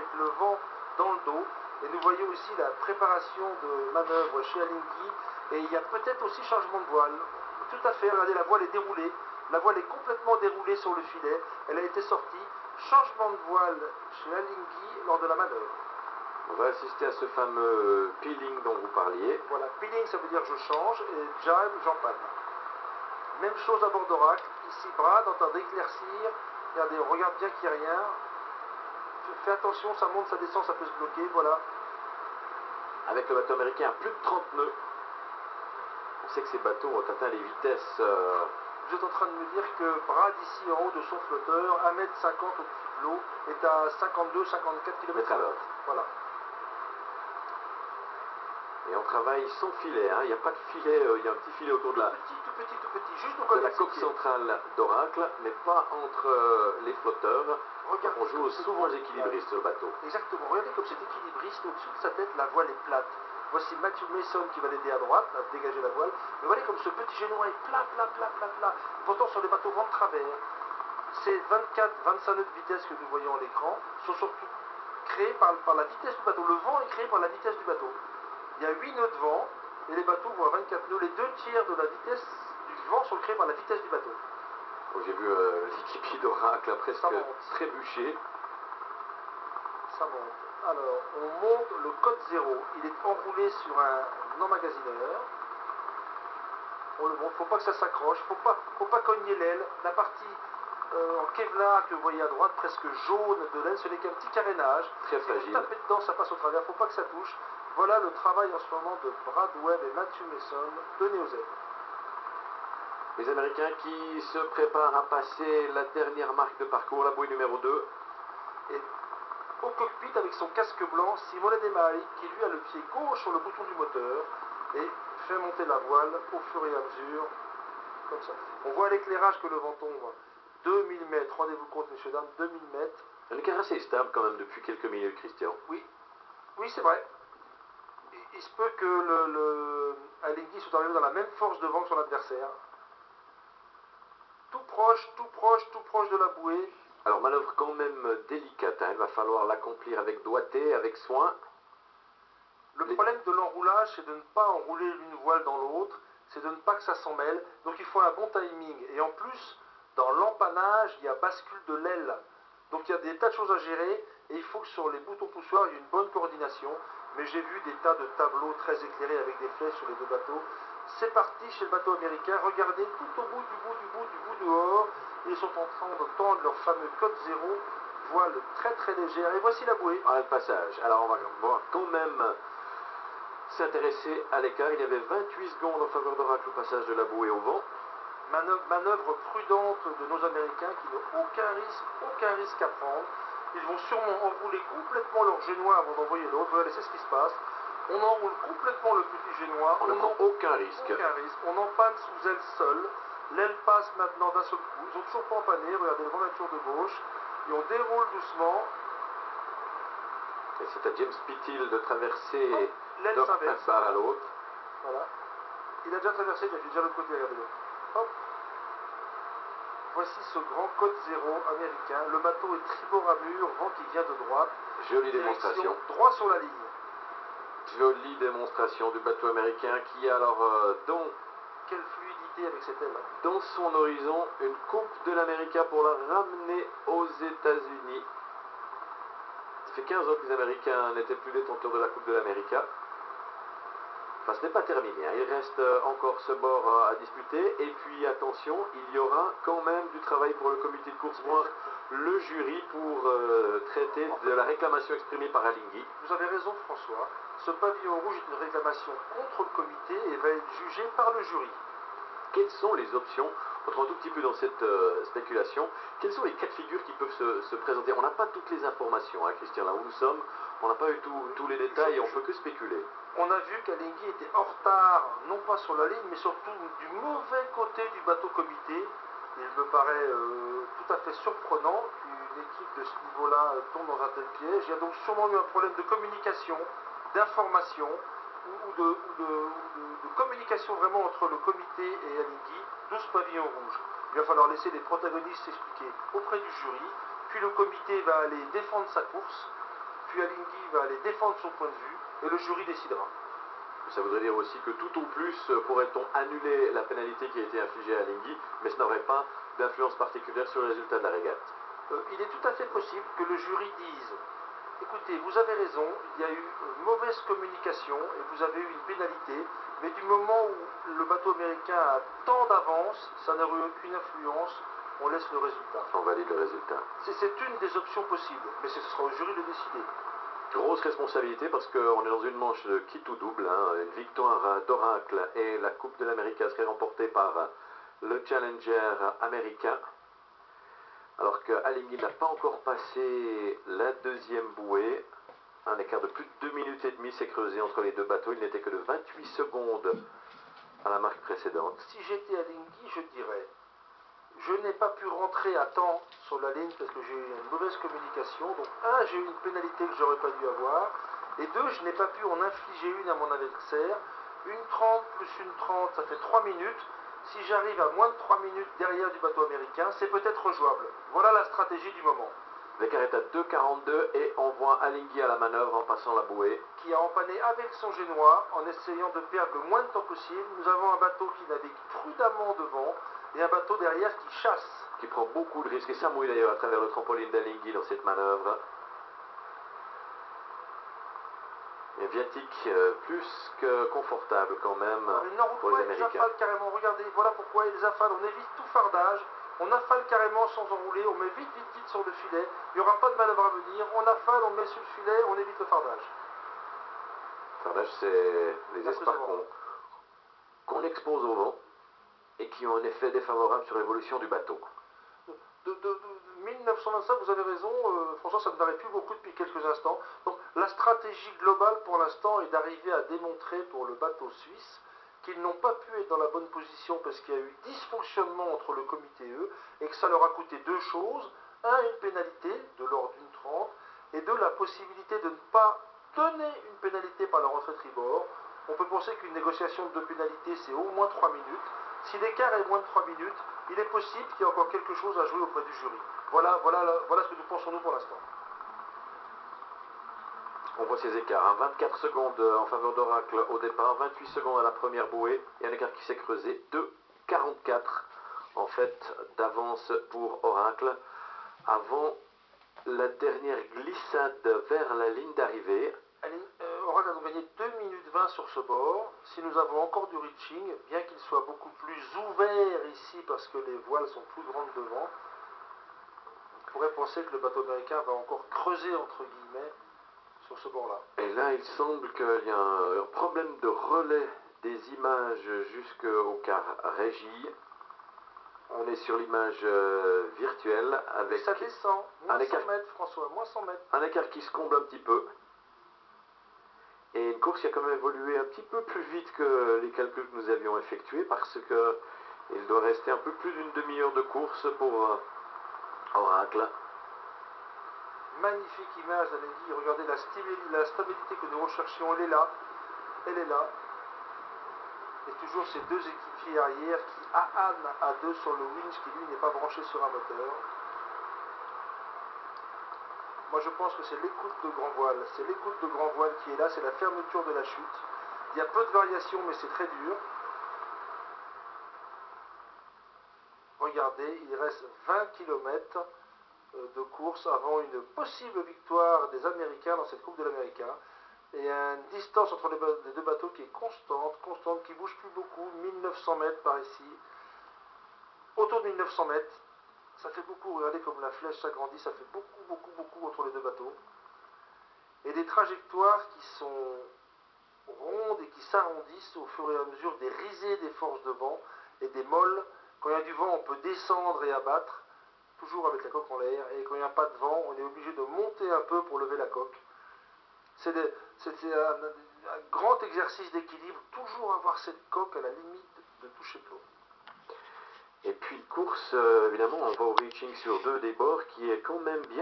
avec le vent dans le dos. Et nous voyons ici la préparation de manœuvre chez Alinghi. Et il y a peut-être aussi changement de voile. Tout à fait, regardez, la voile est déroulée. La voile est complètement déroulée sur le filet. Elle a été sortie. Changement de voile chez Alinghi lors de la manœuvre. On va assister à ce fameux peeling dont vous parliez. Voilà, peeling ça veut dire je change et jibe, j'empale. Même chose à bord d'Oracle. Ici, Brad, en train d'éclaircir. Regardez, on regarde bien qu'il n'y a rien. Fais attention, ça monte, ça descend, ça peut se bloquer, voilà. Avec le bateau américain à plus de 30 nœuds. On sait que ces bateaux ont atteint les vitesses... Vous êtes en train de me dire que Brad, ici en haut de son flotteur, 1,50 m au-dessus de l'eau, est à 52-54 km/h. Voilà. Et on travaille sans filet, hein. Il n'y a pas de filet, il y a un petit filet autour de la, Tout petit, juste de la coque centrale d'Oracle, mais pas entre les flotteurs. Regarde, on joue souvent aux équilibristes sur le bateau. Exactement, regardez comme cet équilibriste, au-dessus de sa tête, la voile est plate. Voici Matthew Mason qui va l'aider à droite, à dégager la voile. Mais voyez comme ce petit génois est plat. Pourtant sur les bateaux vent de travers, ces 24-25 nœuds de vitesse que nous voyons à l'écran sont surtout créés par la vitesse du bateau. Le vent est créé par la vitesse du bateau. Il y a 8 nœuds de vent et les bateaux vont à 24 nœuds. Les 2/3 de la vitesse du vent sont créés par la vitesse du bateau. J'ai vu l'équipier d'Oracle presque trébucher. Ça monte. Alors, on monte le code 0. Il est enroulé sur un emmagasineur. On le monte. Il ne faut pas que ça s'accroche. Il ne faut pas cogner l'aile. La partie en Kevlar que vous voyez à droite, presque jaune de l'aile, ce n'est qu'un petit carénage. Très fragile. Si vous tapez dedans, ça passe au travers. Il ne faut pas que ça touche. Voilà le travail en ce moment de Brad Webb et Matthew Mason de Neo-Z. Les Américains qui se préparent à passer la dernière marque de parcours, la bouée numéro 2. Et au cockpit, avec son casque blanc, Simone De Mai, qui lui a le pied gauche sur le bouton du moteur et fait monter la voile au fur et à mesure, comme ça. On voit à l'éclairage que le vent tombe 2000 mètres. Rendez-vous compte, messieurs, dames, 2000 mètres. Elle est assez stable quand même depuis quelques minutes, Christian. Oui, c'est vrai. Il se peut que Alinghi soit arrivé dans la même force de vent que son adversaire. Tout proche de la bouée. Alors manœuvre quand même délicate, hein. Il va falloir l'accomplir avec doigté, avec soin. Le problème de l'enroulage, c'est de ne pas enrouler l'une voile dans l'autre, c'est de ne pas que ça s'en mêle. Donc il faut un bon timing. Et en plus, dans l'empannage, il y a bascule de l'aile. Donc il y a des tas de choses à gérer et il faut que sur les boutons poussoirs, il y ait une bonne coordination. Mais j'ai vu des tas de tableaux très éclairés avec des flèches sur les deux bateaux. C'est parti chez le bateau américain. Regardez tout au bout du dehors. Ils sont en train de tendre leur fameux code 0. Voile très légère. Et voici la bouée. Ah, le passage. Alors on va voir quand même s'intéresser à l'écart. Il y avait 28 secondes en faveur d'Oracle au passage de la bouée au vent. Manœuvre prudente de nos Américains qui n'ont aucun risque à prendre. Ils vont sûrement enrouler complètement leur génois avant d'envoyer l'autre. Vous allez laisser ce qui se passe. On enroule complètement le petit génois. On ne prend aucun risque. On empanne sous aile seule. L'aile passe maintenant d'un seul coup. Ils n'ont toujours pas empanné. Regardez le vent nature de gauche. Et on déroule doucement. Et c'est à James Pithill de traverser d'un bar à l'autre. Voilà. Il a déjà traversé, il a déjà l'autre côté, regardez-le. Hop. Voici ce grand code 0 américain. Le bateau est tribord à mur, vent qui vient de droite. Jolie démonstration. Droit sur la ligne. Jolie démonstration du bateau américain qui a alors quelle fluidité avec cette aile. Dans son horizon, une coupe de l'Amérique pour la ramener aux États-Unis. Ça fait 15 ans que les Américains n'étaient plus détenteurs de la Coupe de l'Amérique. Enfin, ce n'est pas terminé, hein. Il reste encore ce bord à disputer. Et puis, attention, il y aura quand même du travail pour le comité de course, voire le jury pour traiter de la réclamation exprimée par Alinghi. Vous avez raison, François. Ce pavillon rouge est une réclamation contre le comité et va être jugé par le jury. Quelles sont les options? On rentre un tout petit peu dans cette spéculation. Quels sont les cas de figure qui peuvent se présenter? On n'a pas toutes les informations, hein, Christian, là où nous sommes. On n'a pas eu tous les détails et on ne peut que spéculer. On a vu qu'Alinghi était en retard, non pas sur la ligne, mais surtout du mauvais côté du bateau comité. Il me paraît tout à fait surprenant qu'une équipe de ce niveau-là tombe dans un tel piège. Il y a donc sûrement eu un problème de communication, d'information, ou de communication vraiment entre le comité et Alinghi, de ce pavillon rouge. Il va falloir laisser les protagonistes s'expliquer auprès du jury, puis le comité va aller défendre sa course, puis Alinghi va aller défendre son point de vue, et le jury décidera. Ça voudrait dire aussi que tout au plus pourrait-on annuler la pénalité qui a été infligée à Alinghi, mais ce n'aurait pas d'influence particulière sur le résultat de la régate. Il est tout à fait possible que le jury dise: écoutez, vous avez raison, il y a eu mauvaise communication et vous avez eu une pénalité, mais du moment où le bateau américain a tant d'avance, ça n'aurait eu aucune influence, on laisse le résultat. On valide le résultat. C'est une des options possibles, mais ce sera au jury de décider. Grosse responsabilité parce qu'on est dans une manche de quitte ou double, hein. Une victoire d'Oracle et la Coupe de l'Amérique serait remportée par le challenger américain. Alors que Alinghi n'a pas encore passé la deuxième bouée. Un écart de plus de 2 minutes et demie s'est creusé entre les deux bateaux. Il n'était que de 28 secondes à la marque précédente. Si j'étais Alinghi, je dirais: je n'ai pas pu rentrer à temps sur la ligne parce que j'ai eu une mauvaise communication. Donc, un, j'ai eu une pénalité que j'aurais pas dû avoir. Et deux, je n'ai pas pu en infliger une à mon adversaire. Une 30 plus une 30, ça fait 3 minutes. Si j'arrive à moins de 3 minutes derrière du bateau américain, c'est peut-être rejouable. Voilà la stratégie du moment. L'écart est à 2,42 et on voit Alinghi à la manœuvre en passant la bouée. Qui a empanné avec son génois en essayant de perdre le moins de temps possible. Nous avons un bateau qui navigue prudemment devant et un bateau derrière qui chasse. Qui prend beaucoup de risques et ça mouille d'ailleurs à travers le trampoline d'Alinghi dans cette manœuvre. Et viatique plus que confortable quand même pour les Américains. Ils affalent carrément, regardez, voilà pourquoi ils affalent, on évite tout fardage, on affale carrément sans enrouler, on met vite sur le filet, il n'y aura pas de manœuvre à venir, on affale, on met sur le filet, on évite le fardage. Le fardage, c'est les esparcons qu'on expose au vent et qui ont un effet défavorable sur l'évolution du bateau. De 1925, vous avez raison, François, ça ne paraît plus beaucoup depuis quelques instants. Donc la stratégie globale pour l'instant est d'arriver à démontrer pour le bateau suisse qu'ils n'ont pas pu être dans la bonne position parce qu'il y a eu dysfonctionnement entre le comité et eux, et que ça leur a coûté deux choses: un, une pénalité de l'ordre d'une 30, et deux, la possibilité de ne pas donner une pénalité par la rentrée tribord. On peut penser qu'une négociation de pénalité, c'est au moins 3 minutes. Si l'écart est moins de 3 minutes, il est possible qu'il y ait encore quelque chose à jouer auprès du jury. Voilà ce que nous pensons nous pour l'instant. On voit ces écarts, hein. 24 secondes en faveur d'Oracle au départ, 28 secondes à la première bouée, et un écart qui s'est creusé de 44 en fait d'avance pour Oracle avant la dernière glissade vers la ligne d'arrivée. Oracle a donc gagné 2 minutes 20 sur ce bord. Si nous avons encore du reaching, bien qu'il soit beaucoup plus ouvert ici parce que les voiles sont plus grandes devant, on pourrait penser que le bateau américain va encore creuser entre guillemets sur ce bord-là. Et là, il semble qu'il y a un problème de relais des images jusqu'au quart régie. On est sur l'image virtuelle avec... Et ça descend, moins 100 mètres François, moins 100 mètres. Un écart qui se comble un petit peu. Et une course qui a quand même évolué un petit peu plus vite que les calculs que nous avions effectués parce qu'il doit rester un peu plus d'une demi-heure de course pour Oracle. Magnifique image d'Alinghi, regardez la stabilité que nous recherchions, elle est là. Et toujours ces deux équipiers arrière qui ahannent à deux sur le winch qui lui n'est pas branché sur un moteur. Moi je pense que c'est l'écoute de grand voile, qui est là, c'est la fermeture de la chute. Il y a peu de variations mais c'est très dur. Regardez, il reste 20 km de course avant une possible victoire des Américains dans cette Coupe de l'Américain. Et il y a une distance entre les deux bateaux qui est constante, qui bouge plus beaucoup, 1900 mètres par ici. Autour de 1900 mètres, ça fait beaucoup, regardez comme la flèche s'agrandit, ça fait beaucoup entre les deux bateaux. Et des trajectoires qui sont rondes et qui s'arrondissent au fur et à mesure des risées des forces de vent et des molles. Quand il y a du vent, on peut descendre et abattre, toujours avec la coque en l'air, et quand il n'y a pas de vent, on est obligé de monter un peu pour lever la coque. C'est un grand exercice d'équilibre, toujours avoir cette coque à la limite de toucher de l'eau. Et puis course, évidemment, on va au reaching sur deux des bords qui est quand même bien